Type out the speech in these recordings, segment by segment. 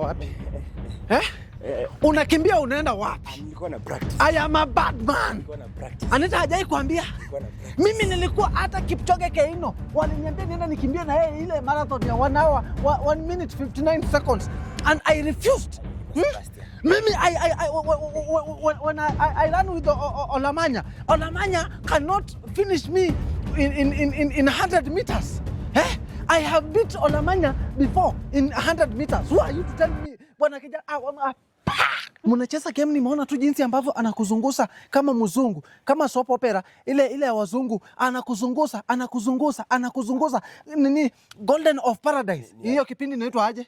wapi? Unakimbia unaenda wapi? Nilikuwa na practice. I am a bad man. Nilikuwa na practice. Anita hajai kuambia? Mimi nilikuwa hata Kipchoge Keino. Waliniambia nienda nikimbie na yeye ile marathon ya 1 hour 1 minute 59 seconds and I refused. Mimi when I ran with Olamanya. Olamanya cannot finish me in 100 meters. I have beat Olamanya before in 100 meters. Who are you to tell me? Bwana kijana mnacheza game, nimeona tu jinsi ambavyo anakuzungusa kama mzungu, kama soap opera ile ya wazungu, anakuzungusa nini, Golden of Paradise. Hiyo kipindi inaitwa aje?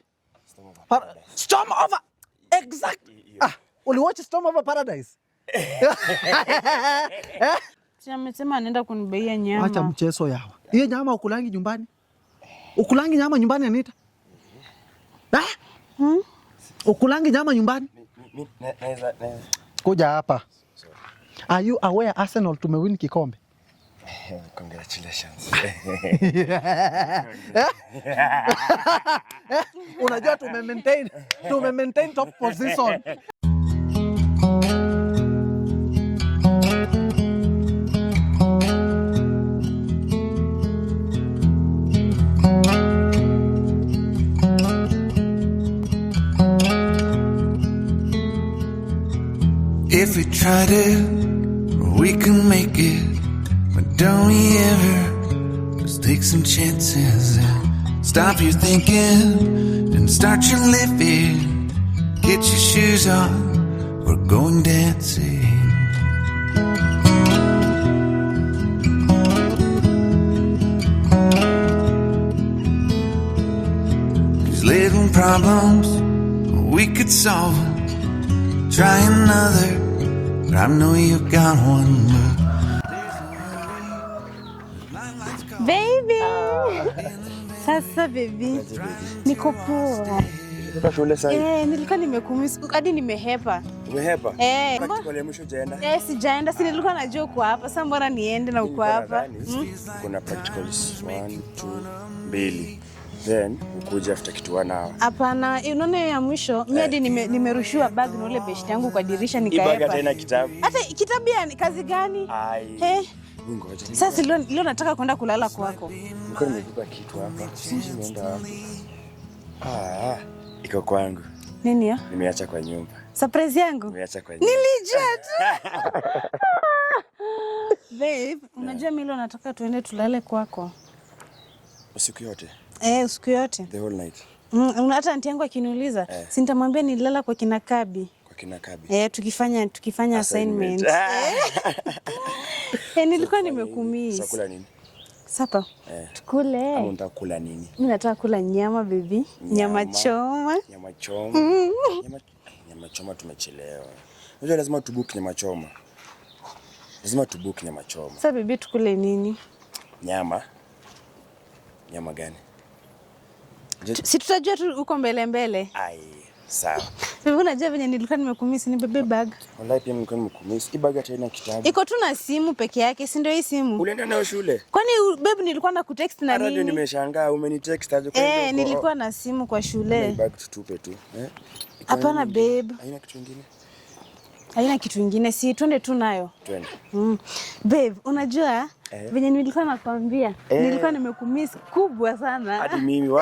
Storm over. Exact. Uliwatch Storm over Paradise? Amesema anaenda kunibeia nyama. Acha mchezo yao. Hiyo nyama ukulangi nyumbani? Ukulangi nyama nyumbani Anita? Ukulangi nyama nyumbani? Naweza. Kuja hapa. Are you aware Arsenal tumewin kikombe? Congratulations. Unajua maintain top position. If we tried it, we can make it. But don't we ever just take some chances and stop your thinking and start your living. Get your shoes on, we're going dancing. These little problems, we could solve them. Try another, but I know you've got one more. Baby. Sasa baby. Niko poa. Nilikuwa shule sasa. Nilikuwa nimekumisi hadi nimehepa. Umehepa? Practical ya mwisho jaenda? Sijaenda, si nilikuwa najua uko hapa. Sasa mbona niende na uko hapa? Kuna practicals 1 2 2. Then ukuja after kitu 1 hour. Hapana, unaona ya mwisho mimi hadi nimerushiwa bag na ule best yangu kwa dirisha nikaepa. Ibaga tena kitabu. Hata kitabu ya kazi gani? Ngoja. Sasa leo nataka kwenda kulala kwako. Niko nimebeba kitu hapa. Sisi nienda hapa. Iko kwangu. Nini ya? Nimeacha kwa nyumba. Surprise yangu? Nimeacha kwa nyumba. Nilijua tu. Babe, unajua mimi leo nataka tuende tulale kwako. Usiku yote? Usiku yote. The whole night. Hata aunti yangu akiniuliza, si nitamwambia nilala kwa kina Kabi. Kwa kina Kabi. Tukifanya assignment. Nilikuwa nimekumiss. Sasa kula nini? Sapa. Tukule. Au unataka kula nini? Mimi nataka kula nyama baby. Nyama choma. Nyama choma. Nyama choma tumechelewa. Unajua lazima tubook nyama choma. Sasa baby tukule nini? Nyama gani? Si tutajua tu uko mbele. Sawa. Wewe unajua venye nilikuwa nimekumisi ni bebe bag. Wallahi pia nilikuwa nimekumisi. Hii bag hata ina kitabu. Iko tu na simu peke yake, si ndio hii simu? Ulienda nayo shule? Kwani babe nilikuwa na kutext na nini? Radio nimeshangaa umenitext aje kwa nilikuwa na simu kwa shule. Hii bag tutupe tu. Hapana babe. Haina kitu kingine? Haina kitu kingine, si twende tu nayo. Twende. Babe, unajua venye nilikuwa nakwambia, nilikuwa nimekumiss kubwa sana. Hadi mimi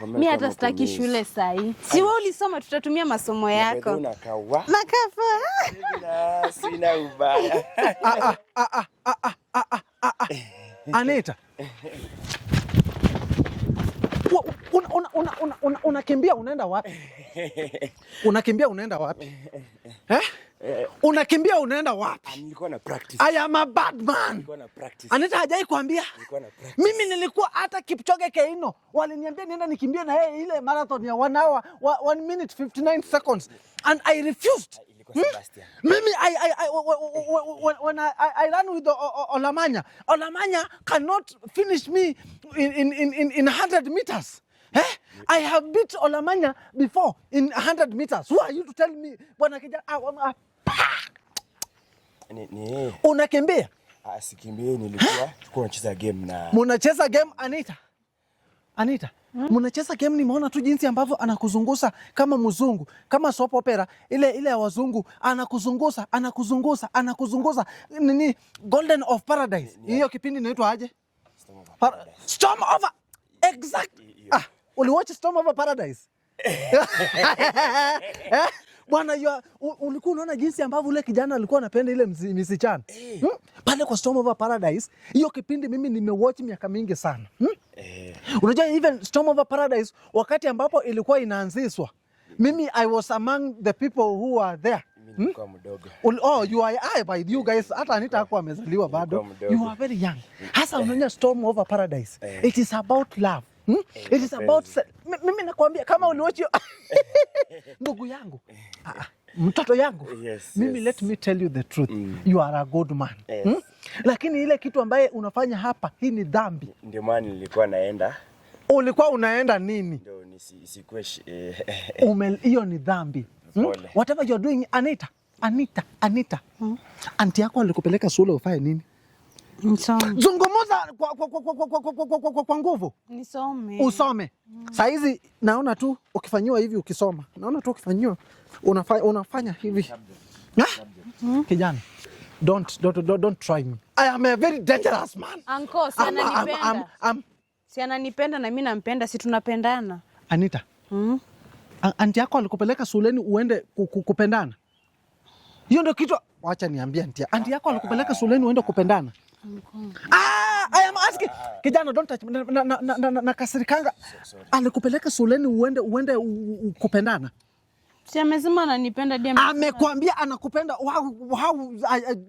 mimi hata sitaki shule sahi. Si wewe ulisoma, tutatumia masomo yako. Nakawa. Sina ubaya. Anita. Unakimbia unaenda wapi? Unakimbia unaenda wapi? Unakimbia unaenda wapi? Nilikuwa na practice. I am a bad man. Nilikuwa na practice. Anita hajai kuambia? Nilikuwa na practice. Mimi nilikuwa hata Kipchoge Keino. Waliniambia nienda nikimbie na yeye ile marathon ya 1 hour 1 minute 59 seconds and I refused. Mimi when I ran with Olamanya. Olamanya cannot finish me in 100 meters. I have beat Olamanya before in 100 meters. Who are you to tell me? Bwana kijana unakimbia? Sikimbie, nilikuwa tunacheza game na. Mnacheza game Anita? Mnacheza game, nimeona tu jinsi ambavyo anakuzungusa kama mzungu, kama soap opera ile ya wazungu, anakuzungusa. Nini Golden of Paradise. Hiyo kipindi inaitwa aje? Storm over. Exactly. Uliwatch Storm over Paradise? Bwana, ulikuwa unaona jinsi ambavyo ule kijana alikuwa anapenda ile msichana. Pale kwa Storm over Paradise, hiyo kipindi mimi nimewatch miaka mingi sana. Unajua even Storm over Paradise wakati ambapo ilikuwa inaanzishwa, mimi I was among the people who were there. Nilikuwa mdogo. You are by you guys, hata Anita hakuwa amezaliwa bado. You are very young. Hasa unaona Storm over Paradise. It is about love. It is about mimi nakwambia kama uliwatch ndugu yangu, mtoto yangu, mimi let me tell you the truth. You are a good man. Lakini ile kitu ambaye unafanya hapa, hii ni dhambi. Ndio maana nilikuwa naenda. Ulikuwa unaenda nini? Ndio nisikuwe hiyo ni dhambi. Whatever you're doing, Anita. Auntie yako alikupeleka shule ufanye nini? Nisome. Zungumuza kwa nguvu. Nisome. Usome. Saizi naona tu ukifanywa hivi ukisoma. Naona tu ukifanywa unafanya hivi. Kijana, don't try me. I am a very dangerous man. Uncle, si ananipenda. Si ananipenda na mimi nampenda, si tunapendana. Anita. Auntie yako alikupeleka shuleni uende kupendana? Hiyo ndio kitu. Wacha niambie auntie yako alikupeleka shuleni uende kupendana? I am asking. Kijana, don't touch me. Na kasirikanga. Alikupeleka shuleni uende kupendana? Si amesema ananipenda dia. Amekwambia anakupenda. How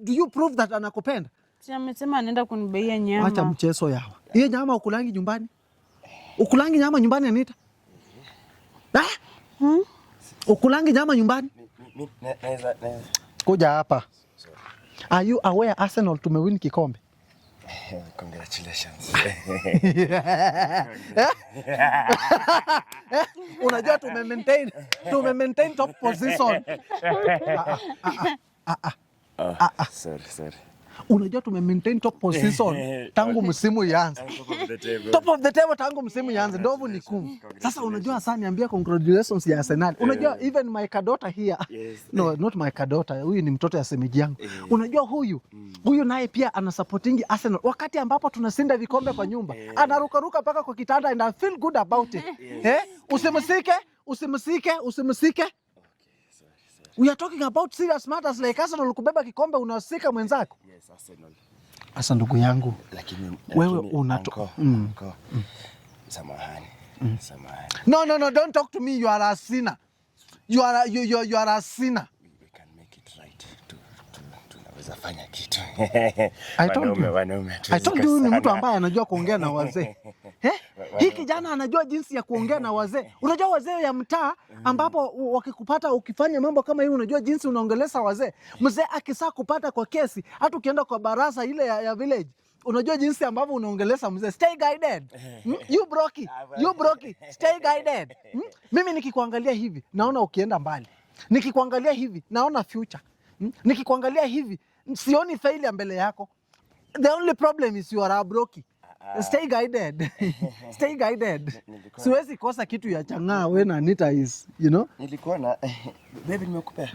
do you prove that anakupenda? Si amesema anaenda kunibaia nyama. Acha mchezo yao. Hiyo nyama ukulangi nyumbani? Ukulangi nyama nyumbani Anita? Ukulangi nyama nyumbani? Naweza. Kuja hapa. Are you aware Arsenal tumewin kikombe? Congratulations. Unajua tume-maintain top position. Sorry. Unajua tume-maintain top position tangu msimu ianze. Top of the table tangu msimu ianze. Ndovu ni kumi. Sasa unajua sana niambia congratulations ya Arsenal. Unajua even my kadota here. No, not my kadota. Huyu ni mtoto ya semeji yangu. Unajua huyu naye pia anasupportingi Arsenal. Wakati ambapo tunasinda vikombe kwa nyumba, anarukaruka paka kwa kitanda and I feel good about it. Usimusike. We are talking about serious matters like Arsenal kubeba kikombe unasika mwenzako. Yes, Arsenal. Asa ndugu yangu. Lakini wewe unato. Samahani. No, don't talk to me. You are a sinner. You are a sinner. We can make it right. Tunaweza fanya kitu. I told you ni mtu ambaye anajua kuongea na wazee. Hii kijana anajua jinsi ya kuongea na wazee. Unajua wazee ya mtaa ambapo wakikupata ukifanya mambo kama hiyo, unajua jinsi unaongeleza wazee. Mzee akisaa kupata kwa kesi, hata ukienda kwa baraza ile ya village, unajua jinsi ambavyo unaongeleza mzee. Stay guided. You broki. Stay guided. Mimi nikikuangalia hivi, naona ukienda mbali. Nikikuangalia hivi, naona future. Nikikuangalia hivi, sioni failure mbele yako. The only problem is you are a broki. Stay guided. Stay guided. Siwezi kosa kitu ya chang'aa when Anita is, you know? Nilikuwa na baby nimekupea.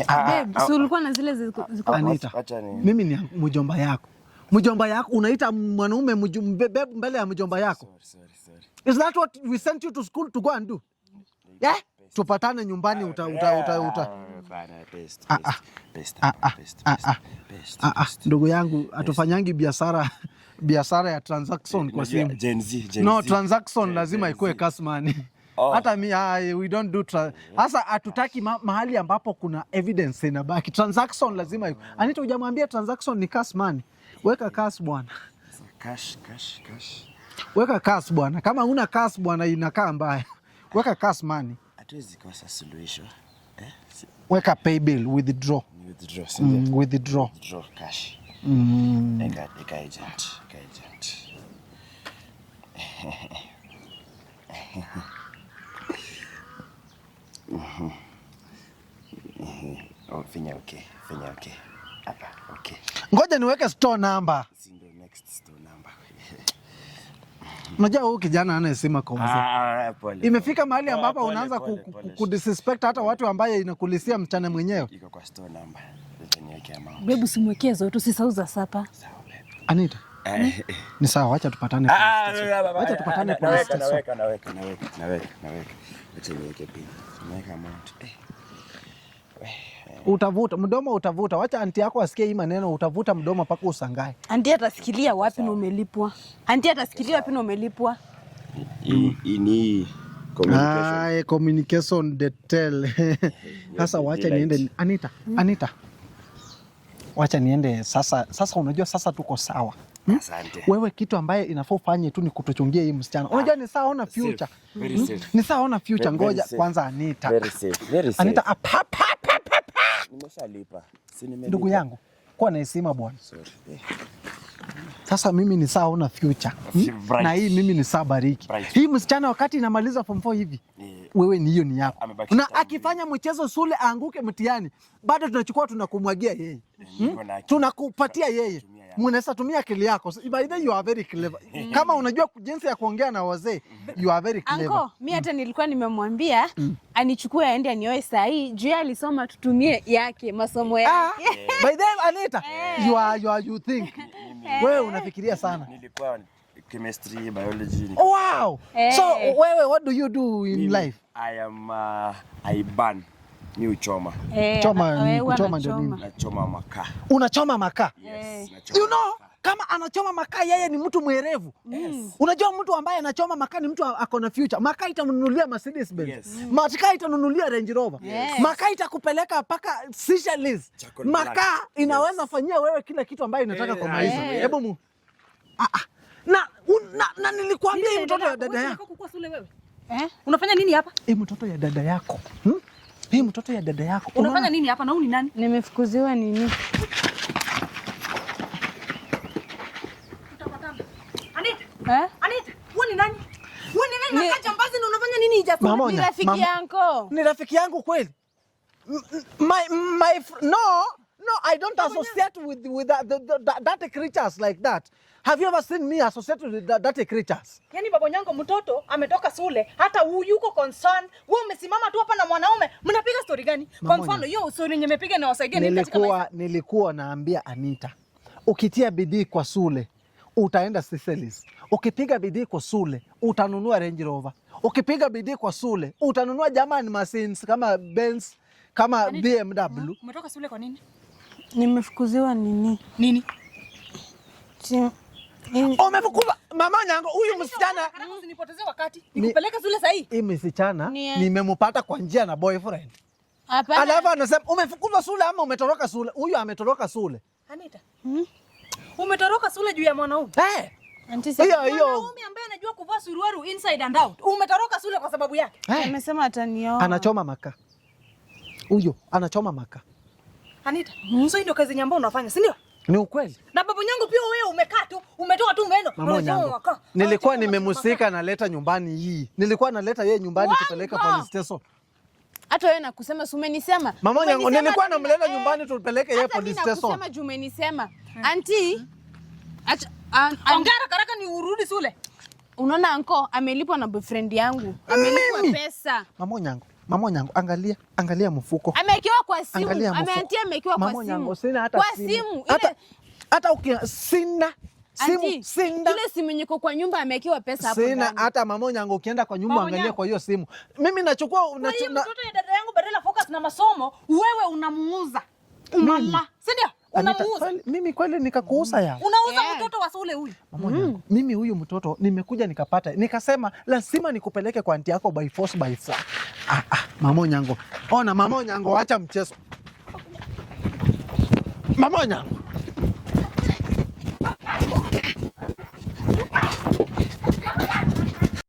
Babe, si ulikuwa na zile ziko Anita. Mimi ni mjomba yako. Mjomba yako unaita mwanaume mbele ya mjomba yako. Sorry. Is that what we sent you to school to go and do? Yeah? Tupatane nyumbani uta. Ndugu yangu atufanyangi biashara ya transaction kwa simu. No, transaction lazima ikuwe cash money. Hata we don't do hasa hatutaki mahali ambapo kuna evidence inabaki. Transaction lazima ikuwe. Anita hujamwambia transaction ni cash money. Weka cash bwana. Cash. Weka cash bwana. Kama una cash bwana inakaa mbaya. Weka cash money. Hatuwezi kosa solution. Weka pay bill, withdraw. Withdraw cash. Eka agent. Finya okay. Hapa, okay. Ngoja niweke store number. Ndio next store number. Unajua huyu kijana hana heshima kwa mzee. Pole. Imefika mahali ambapo unaanza kudisrespect hata watu ambaye inakulisia mchana mwenyewe. Iko kwa store number. Niweke amount. Babe simwekee zote usisauza sapa. Sawa babe. Anita. Ni sawa, wacha tupatane. Wacha tupatane police station. Naweka. Acha niweke pin. Naweka amount. Utavuta mdomo, utavuta. Wacha anti yako asikie hii maneno, utavuta mdomo mpaka usangae. Anti atasikilia wapi na umelipwa? Anti atasikilia wapi na umelipwa? Ni communication. Communication detail. Sasa wacha niende Anita. Wacha niende sasa. Sasa unajua sasa tuko sawa. Asante. Wewe kitu ambaye inafaa ufanye tu ni kutuchungia hii msichana. Unajua ni sawa, ona future. Very safe. Ni sawa, ona future. Ngoja kwanza Anita. Very safe. Anita Nimeshalipa. Si nimelipa. Ndugu yangu, kuwa na heshima bwana. Sorry. Sasa mimi ni sawa, ona future. Na hii mimi ni saa bariki. Hii msichana wakati inamaliza form 4 hivi. Wewe ni hiyo ni yako. Na akifanya mchezo shule aanguke mtihani, bado tunachukua tunakumwagia yeye. Tunakupatia yeye. Mnaweza tumia akili yako. By the way, you are very clever. Kama unajua jinsi ya kuongea na wazee, you are very clever. Anko, mimi hata nilikuwa nimemwambia anichukue aende anioe saa hii. Juu alisoma tutumie yake masomo yake. By the way, Anita, you think. Wewe unafikiria sana. Nilikuwa chemistry, biology. Wow. So wewe, what do you do in life? I am I burn. Ni uchoma. Kuchoma ndio nini? Nachoma makaa. Unachoma makaa? Yes. You know, kama anachoma makaa yeye ni mtu mwerevu. Unajua mtu ambaye anachoma makaa ni mtu ako na future. Makaa itamnunulia Mercedes Benz. Makaa itanunulia Range Rover. Makaa itakupeleka paka Seychelles. Makaa inaweza fanyia wewe kila kitu ambaye unataka kwa maisha. Hebu na nilikwambia hii mtoto ya dada yako. Unafanya nini hapa? Hii mtoto ya dada yako. Hii mtoto ya dada yako. Unafanya nini hapa na huyu ni nani? Nimefukuziwa nini? Anita. Anita, wewe ni nani? Wewe ni nani? Nakaja mbazi na unafanya nini hijafanya? Ni rafiki yangu. Ni rafiki yangu kweli? No, I don't associate with that creatures like that. Have you ever seen me associate with that creatures? Yaani baba yangu mtoto ametoka shule, hata yuko concern. Wewe umesimama tu hapa na mwanaume, mnapiga story gani? Kwa mfano hiyo story yenye mmepiga na wasaidia nini katika maisha? Nilikuwa naambia Anita, ukitia bidii kwa shule utaenda Seychelles. Ukipiga bidii kwa shule utanunua Range Rover. Ukipiga bidii kwa shule utanunua German machines kama Benz, kama BMW. Umetoka shule kwa nini? Nimefukuziwa nini? Nini? Umefukuzwa mama yangu huyu msichana. Usinipotezee wakati. Nikupeleka shule sasa hii. Hii msichana nimempata kwa njia na boyfriend. Hapana. Alafu anasema umefukuzwa shule ama umetoroka shule? Huyu ametoroka shule. Anita. Umetoroka shule juu ya mwanaume? Mwanaume ambaye anajua kuvaa suruali inside and out. Umetoroka shule kwa sababu yake. Amesema atanioa. Anachoma makaa. Huyo anachoma makaa. Anita, so ndio kazi nyamba unafanya, si ndio? Ni ukweli. Na baba yangu pia wewe umekaa tu, umetoka tu umeenda. Nilikuwa nimemsika naleta nyumbani hii. Nilikuwa naleta yeye nyumbani kupeleka police station. Hata wewe nakusema si umenisema. Mama yangu nilikuwa namleta nyumbani tupeleke yeye police station. Hata nakusema juu umenisema. Auntie, ongera karaka ni urudi shule. Unaona anko amelipwa na boyfriend yangu. Amelipwa pesa. Mama yangu angalia mfuko. Amewekewa kwa simu. Ameantia amewekewa kwa simu. Mama yangu sina hata kwa simu. Hata sina simu sina. Ile simu nyiko kwa nyumba amewekewa pesa hapo ndani. Sina hata mama yangu ukienda kwa nyumba angalia kwa hiyo simu. Mimi nachukua mtoto ya dada yangu badala focus na masomo, wewe unamuuza. Mama, si ndio? Unamuuza. Mimi kweli nikakuuza ya. Unauza mtoto wa shule huyu. Mimi huyu mtoto nimekuja nikapata. Nikasema lazima nikupeleke kwa aunti yako by force by force. Mama yangu. Ona mama yangu acha mchezo. Mama yangu.